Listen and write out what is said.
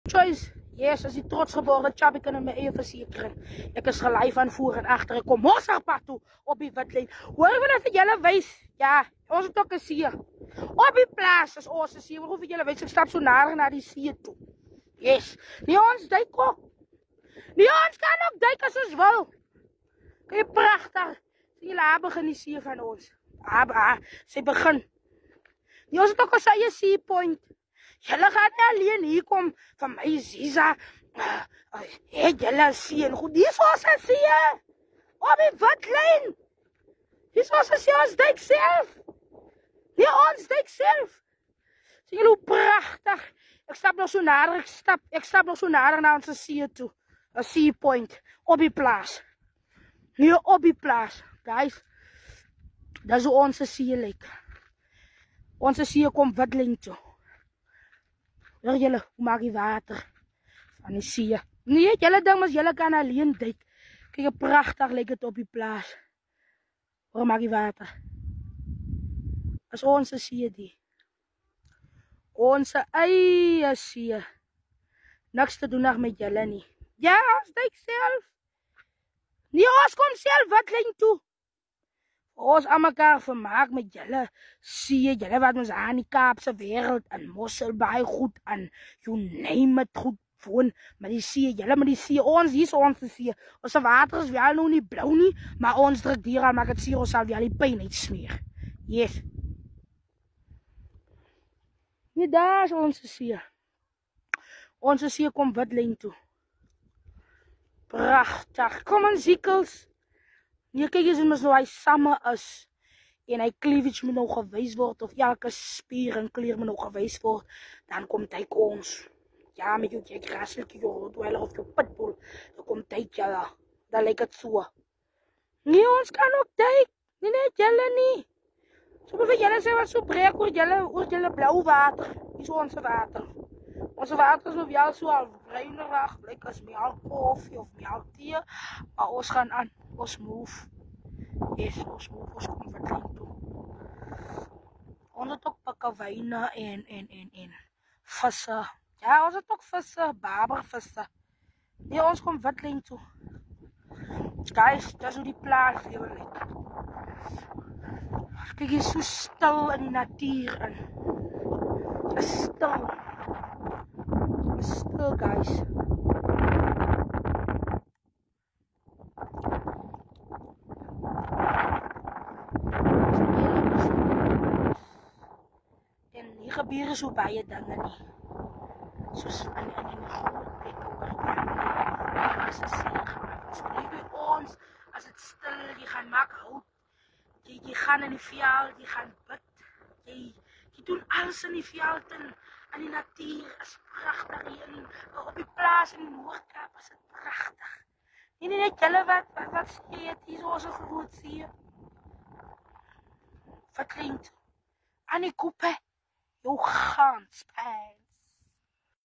Choice. Yes, as die trotsgeboren chap, ek kan in my eie versekering. Ek is gelyf aan voor en agter. Ek kom Mosselpad toe op die witlyn. Hoor ek wat vir julle wys? Ja, ons het ook 'n see. Op die plaas is ons 'n see. Hoe vir julle wys ek stap so na die see toe. Yes. Nie ons duik ook. Nie ons kan ook duik as ons wil. Kyk pragtig. Sien julle haar begin die see van ons. Sy begin. Nie ons het ook 'n sy sea point. Julle gaan nie alleen hier kom van my Ziza. Het julle sien goed. Hier is ons see. Op die witlyn. Hier is ons see, ons duik self. Nee, ons duik self. Sien julle hoe pragtig. Ek stap nog so nader na ons see toe. 'n sea point. Op die plaas. Nee, op die plaas. Guys. Dat is hoe ons see lyk. Ons see kom witlyn toe. Hoor julle, hoe maak die water van die see? Nee, julle ding is julle kan alleen duik. Kyk, pragtig lyk dit op die plaas. Hoe maak die water? As ons see die. Ons eie see. Niks te doen nog met julle nie. Ja, ons duik self. Nee, ons kom self witlyn toe. Ons aan mekaar vermaak met julle see, julle wat ons aan die Kaapse wêreld en Mosselbaai goed aan, you name it, goed woon met die see, julle met die see, ons hier is ons see. Ons water is wel nou nie blou nie, maar ons druk dier al, maak het seer, ons sal wel die pyn uitsmeer. Yes. Nee, daar is ons see. Ons see kom witlyn toe. Prachtig. Kom aan, Ziekels. Nee, kyk eens, ons nou hy samme is. En hy cleavage moet nou gewys word, of elke spier en klier moet nou gewys word. Dan kom tyk ons. Ja, met jou grasselkie, jou rottweiler of jou pitbull. Dan kom tyk julle. Dan lyk het so. Nee, ons kan ook tyk. Nee, julle nie. So vir julle sê wat so breek oor julle blauw water. Hier is onze water. Onze water is nog wel so al bruinerig, blyk as melk koffie of melk tee. Maar ons gaan aan. Ons move. Yes, ons move. Ons kom witlyn toe. Ons het ook pikkewyne en visse. Ja, ons het ook visse, babervisse. Nee, ons kom witlyn toe. Guys, dat is hoe die plaas lewe lyk. Kyk, hier is so stil in die natuur in. Is stil. Is stil, guys. En hier gebeur so baie dinge nie. Soos in die groot plekke hoor. As het seer gemaakt. So nie by ons, as het stil, jy gaan maak hout. Jy gaan in die veld, jy gaan bid. Jy doen alles in die veld en in die natuur. Is prachtig hier op die plaas in die Noordkaap. Is het prachtig. Nee, net julle wat sê het, hier is ons een groot see. Wat klinkt? Aan die koepe. Jou gans pijn.